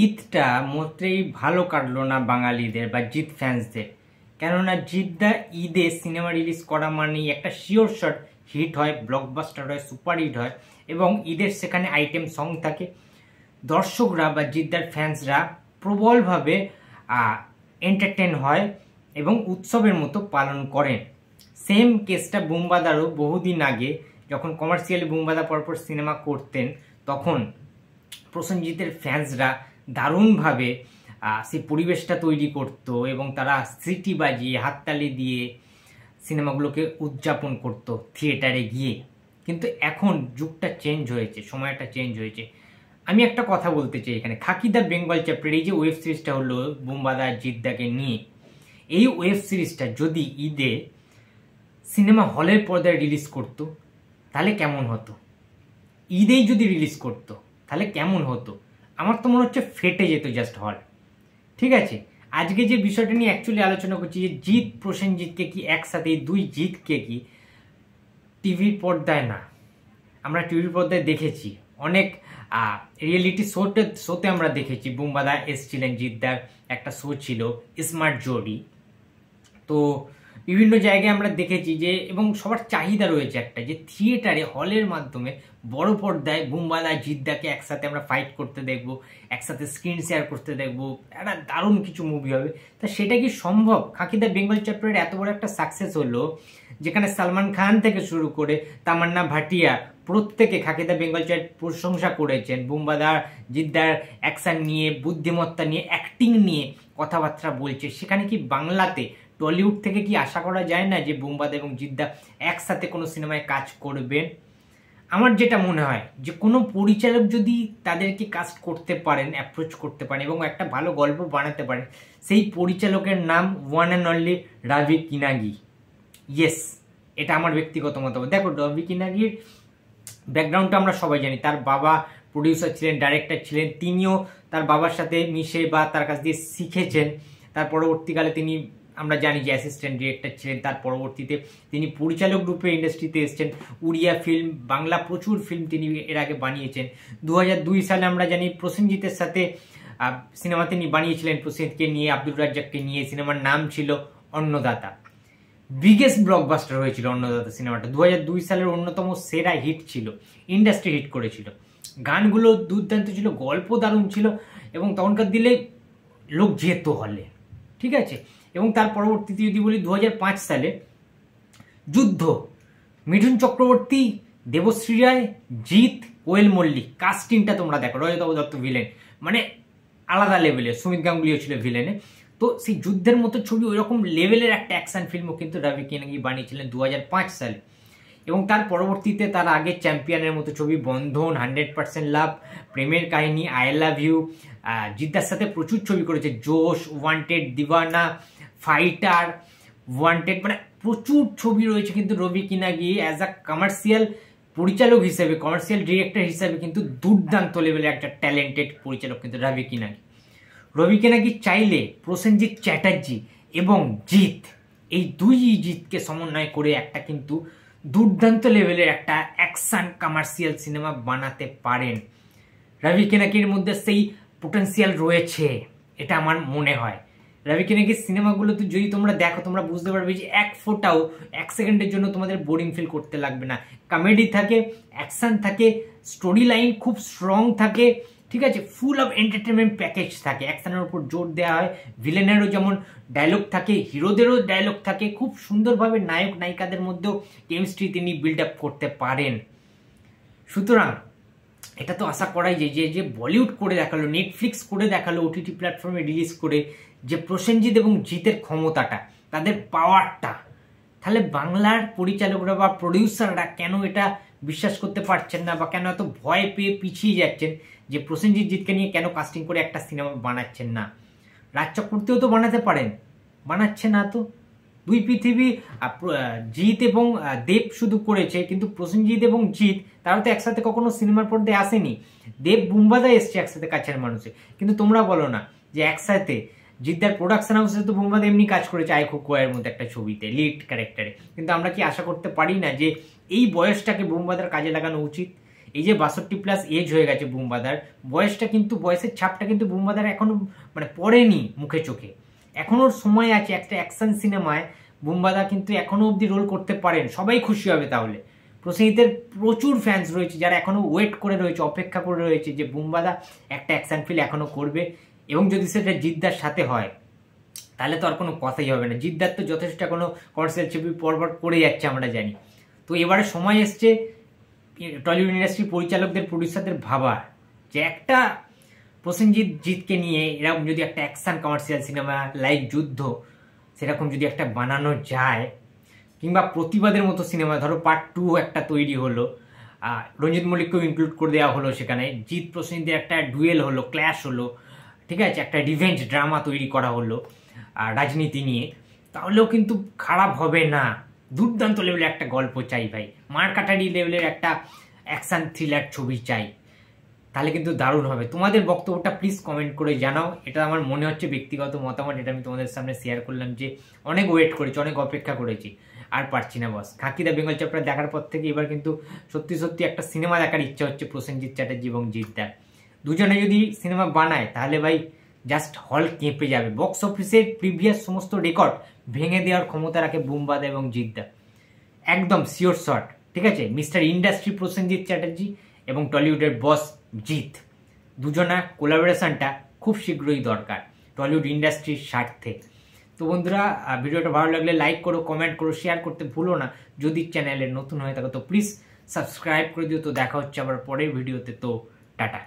ঈদটা মোটেই ভালো কাটলো না বাঙালিদের বা জিৎ ফ্যান্সদের। কেননা জিৎদা ঈদে সিনেমা রিলিজ করা মানেই একটা শিওর শট হিট হয়, ব্লকবাস্টার হয়, সুপার হিট হয় এবং ঈদের সেখানে আইটেম সং থাকে। দর্শকরা বা জিৎদার ফ্যান্সরা প্রবলভাবে এন্টারটেন হয় এবং উৎসবের মতো পালন করেন। সেম কেসটা বুম্বাদারও বহুদিন আগে যখন কমার্শিয়ালি বুম্বাদা পরপর সিনেমা করতেন, তখন প্রসেনজিতের ফ্যান্সরা দারুণভাবে সেই পরিবেশটা তৈরি করত এবং তারা সিটি বাজিয়ে হাততালি দিয়ে সিনেমাগুলোকে উদযাপন করত থিয়েটারে গিয়ে। কিন্তু এখন যুগটা চেঞ্জ হয়েছে, সময়টা চেঞ্জ হয়েছে। আমি একটা কথা বলতে চাই এখানে, খাকি দ্য বেঙ্গল চ্যাপ্টার, এই যে ওয়েব সিরিজটা হলো বুম্বাদা জিদ্দাকে নিয়ে, এই ওয়েব সিরিজটা যদি ঈদে সিনেমা হলের পর্দায় রিলিজ করতো তাহলে কেমন হতো? ঈদেই যদি রিলিজ করতো তাহলে কেমন হতো? আমার তো মনে হচ্ছে ফেটে যেত জাস্ট হল। ঠিক আছে, আজকে যে বিষয়টা নিয়ে অ্যাকচুয়ালি আলোচনা করছি যে জিৎ প্রসেনজিৎকে কি একসাথে, এই দুই জিৎকে কি টিভির পর্দায় না, আমরা টিভির পর্দায় দেখেছি অনেক রিয়েলিটি শোতে আমরা দেখেছি। বুম্বাদা এসছিলেন, জিদ্দার একটা শো ছিল স্মার্ট জোডি, তো বিভিন্ন জায়গায় আমরা দেখেছি যে, এবং সবার চাহিদা রয়েছে একটা যে থিয়েটারে হলের মাধ্যমে বড় পর্দায় বুম্বাদা জিদ্দাকে একসাথে আমরা ফাইট করতে দেখব, একসাথে স্ক্রিন শেয়ার করতে দেখব, একটা দারুণ কিছু মুভি হবে। তা সেটা কি সম্ভব? খাকি দ্য বেঙ্গল চ্যাপ্টারের এত বড় একটা সাকসেস হলো, যেখানে সালমান খান থেকে শুরু করে তামান্না ভাটিয়া প্রত্যেকে খাকি দ্য বেঙ্গল চ্যাপ্টার প্রশংসা করেছেন। বুম্বাদার জিদ্দার অ্যাকশন নিয়ে, বুদ্ধিমত্তা নিয়ে, অ্যাক্টিং নিয়ে কথাবার্তা বলছে। সেখানে কি বাংলাতে টলিউড থেকে কি আশা করা যায় না যে বুম্বাদা এবং জিদ্দা একসাথে কোনো সিনেমায় কাজ করবেন? আমার যেটা মনে হয় যে কোনো পরিচালক যদি তাদেরকে কাস্ট করতে পারেন, অ্যাপ্রোচ করতে পারেন এবং একটা ভালো গল্প বানাতে পারেন, সেই পরিচালকের নাম one and only Ravi Kinagi. Yes, এটা আমার ব্যক্তিগত মতামত। দেখো, রাভি কিনাগির ব্যাকগ্রাউন্ডটা আমরা সবাই জানি। তার বাবা প্রডিউসার ছিলেন, ডাইরেক্টর ছিলেন। তিনিও তার বাবার সাথে মিশে বা তার কাছ দিয়ে শিখেছেন। তার পরবর্তীকালে তিনি, আমরা জানি যে অ্যাসিস্ট্যান্ট ডিরেক্টর ছিলেন। তার পরবর্তীতে তিনি পরিচালক রূপে ইন্ডাস্ট্রিতে এসেছেন। উড়িয়া ফিল্ম, বাংলা প্রচুর ফিল্ম তিনি এর আগে বানিয়েছেন। 2002 সালে আমরা জানি প্রসেনজিতের সাথে সিনেমা তিনি বানিয়েছিলেন, প্রসেনজিৎকে নিয়ে, আব্দুল রাজ্জাককে নিয়ে। সিনেমার নাম ছিল অন্নদাতা। বিগেস্ট ব্লকবাস্টার হয়েছিল অন্নদাতা সিনেমাটা। 2002 সালের অন্যতম সেরা হিট ছিল, ইন্ডাস্ট্রি হিট করেছিল। গানগুলো দুর্দান্ত ছিল, গল্প দারুণ ছিল এবং তখনকার দিলে লোক যেত হলে। ঠিক আছে, এবং তার পরবর্তীতে যদি বলি 2005 সালে যুদ্ধ, মিঠুন চক্রবর্তী, দেবশ্রী রায়, জিৎ, কোয়েল মল্লিক, কাস্টিংটা তোমরা দেখো। রজতাভ দত্ত ভিলেন, মানে আলাদা লেভেলের। সুমিত গাঙ্গুলিও ছিল ভিলেনে। তো সেই যুদ্ধের মতো ছবি, ওই রকম লেভেলের একটা অ্যাকশন ফিল্মও কিন্তু রাভি কিনাগি বানিয়েছিলেন 2005 সালে। এবং তার পরবর্তীতে তার আগে চ্যাম্পিয়নের মতো ছবি, বন্ধন, 100% লাভ, প্রেমের কাহিনী, আই লাভ ইউ, জিদ্দার সাথে প্রচুর ছবি করেছে। জোশ, ওয়ান্টেড, দিওয়ানা, ফাইটার, ওয়ান্টেড, মানে প্রচুর ছবি রয়েছে। কিন্তু রবি কিনাগি অ্যাজ আ কমার্শিয়াল পরিচালক হিসেবে, কমার্শিয়াল ডিরেক্টর হিসেবে কিন্তু দুর্দান্ত লেভেলের একটা ট্যালেন্টেড পরিচালক কিন্তু রবি কিনাগি। রবি কিনাগি চাইলে প্রসেনজিৎ চ্যাটার্জি এবং জিৎ, এই দুই জিৎকে সমন্বয় করে একটা কিন্তু দুর্দান্ত লেভেলের একটা অ্যাকশন কমার্শিয়াল সিনেমা বানাতে পারেন। রবি কিনাগির মধ্যে সেই পোটেন্সিয়াল রয়েছে, এটা আমার মনে হয়। রবি কিনাগির সিনেমাগুলোতে যদি তোমরা দেখো, তোমরা বুঝতে পারবে যে এক ফোটাও, এক সেকেন্ডের জন্য তোমাদের বোরিং ফিল করতে লাগবে না। কমেডি থাকে, অ্যাকশন থাকে, স্টোরি লাইন খুব স্ট্রং থাকে। ঠিক আছে, ফুল অফ এন্টারটেনমেন্ট প্যাকেজ থাকে। অ্যাকশনের উপর জোর দেওয়া হয়। ভিলেনেরও যেমন ডায়লগ থাকে, হিরোদেরও ডায়লগ থাকে। খুব সুন্দরভাবে নায়ক নায়িকাদের মধ্যেও কেমিস্ট্রি তিনি বিল্ড আপ করতে পারেন। সুতরাং এটা তো আশা করাই যায় যে বলিউড করে দেখালো, নেটফ্লিক্স করে দেখালো, ওটিটি প্ল্যাটফর্মে রিলিজ করে, যে প্রসেনজিৎ এবং জিতের ক্ষমতাটা, তাদের পাওয়ারটা, তাহলে বাংলার পরিচালকরা বা প্রডিউসাররা কেন এটা বিশ্বাস করতে পারছেন না বা কেন এত ভয় পেয়ে পিছিয়ে যাচ্ছেন যে প্রসেনজিৎ জিৎকে নিয়ে কেন কাস্টিং করে একটা সিনেমা বানাচ্ছেন না? রাজ চক্রবর্তীও তো বানাতে পারেন, বানাচ্ছে না তো। দুই পৃথিবী, জিৎ এবং দেব শুধু করেছে, কিন্তু প্রসেনজিৎ এবং জিৎ তারা তো একসাথে কখনো সিনেমার পর্দায় আসেনি। দেব বুম্বাদা এসছে একসাথে কাছের মানুষে, কিন্তু তোমরা বলো না যে একসাথে জিদ্দার প্রোডাকশন হাউসে তো বুম্বাদা এমনি কাজ করেছে আইকো কোয়ের মধ্যে একটা ছবিতে লিড ক্যারেক্টারে। কিন্তু আমরা কি আশা করতে পারি না যে এই বয়সটাকে বুম্বাদার কাজে লাগানো উচিত? এই যে 62+ এজ হয়ে গেছে বুমবাদার, বয়সটা কিন্তু, বয়সের ছাপটা কিন্তু বুমবাদার এখনো মানে পড়েনি মুখে চোখে। এখনো সময় আছে, একটা অ্যাকশন সিনেমায় বুমবাদা কিন্তু এখনো অবধি রোল করতে পারেন, সবাই খুশি হবে। তাহলে প্রসেনজিতের প্রচুর ফ্যান্স রয়েছে যারা এখনো ওয়েট করে রয়েছে, অপেক্ষা করে রয়েছে যে বুমবাদা একটা অ্যাকশন ফিল্ম এখনো করবে, এবং যদি সেটা জিদ্দার সাথে হয় তাহলে তো আর কোনো কথাই হবে না। জিদ্দার তো যথেষ্ট কোনো কমার্শিয়াল ছবি পরপর করে যাচ্ছে আমরা জানি। তো এবারে সময় এসছে টলিউড ইন্ডাস্ট্রির পরিচালকদের, প্রডিউসারদের ভাবার যে একটা জিৎকে নিয়ে এরকম যদি একটা অ্যাকশন কমার্শিয়াল সিনেমা লাইক যুদ্ধ সেরকম যদি একটা বানানো যায়, কিংবা প্রতিবাদের মতো সিনেমা, ধরো পার্ট 2 একটা তৈরি হলো, রঞ্জিত মল্লিককেও ইনক্লুড করে দেওয়া হলো সেখানে, জিৎ প্রসেনজিতের একটা ডুয়েল হলো, ক্ল্যাশ হলো, ঠিক আছে, একটা রিভেঞ্জ ড্রামা তৈরি করা হলো রাজনীতি নিয়ে, তাহলেও কিন্তু খারাপ হবে না। দুর্দান্ত লেভেলের একটা গল্প চাই ভাই, মারকাটারি লেভেলের একটা অ্যাকশন থ্রিলার ছবি চাই, তাহলে কিন্তু দারুণ হবে। তোমাদের বক্তব্যটা প্লিজ কমেন্ট করে জানাও। এটা আমার মনে হচ্ছে ব্যক্তিগত মতামত, এটা আমি তোমাদের সামনে শেয়ার করলাম যে অনেক ওয়েট করেছি, অনেক অপেক্ষা করেছি, আর পারছি না বস। খাকি দ্য বেঙ্গল চ্যাপ্টার দেখার পর থেকে এবার কিন্তু সত্যি সত্যি একটা সিনেমা দেখার ইচ্ছা হচ্ছে প্রসেনজিৎ চ্যাটার্জি এবং জিৎদার। দুজনে যদি সিনেমা বানায় তাহলে ভাই জাস্ট হল কেঁপে যাবে। বক্স অফিসের প্রিভিয়াস সমস্ত রেকর্ড ভেঙে দেওয়ার ক্ষমতা রাখে বুমবাদা এবং জিদ্দা, একদম শিওর শট। ঠিক আছে, মিস্টার ইন্ডাস্ট্রি প্রসেনজিৎ চ্যাটার্জি এবং টলিউডের বস জিৎ, দুজনা কোলাবোরেশনটা খুব শীঘ্রই দরকার টলিউড ইন্ডাস্ট্রির স্বার্থে। তো বন্ধুরা, ভিডিওটা ভালো লাগলে লাইক করো, কমেন্ট করো, শেয়ার করতে ভুলো না। যদি চ্যানেলে নতুন হয়ে থাকো তো প্লিজ সাবস্ক্রাইব করে দিও। তো দেখা হচ্ছে আবার পরের ভিডিওতে। তো টাটা।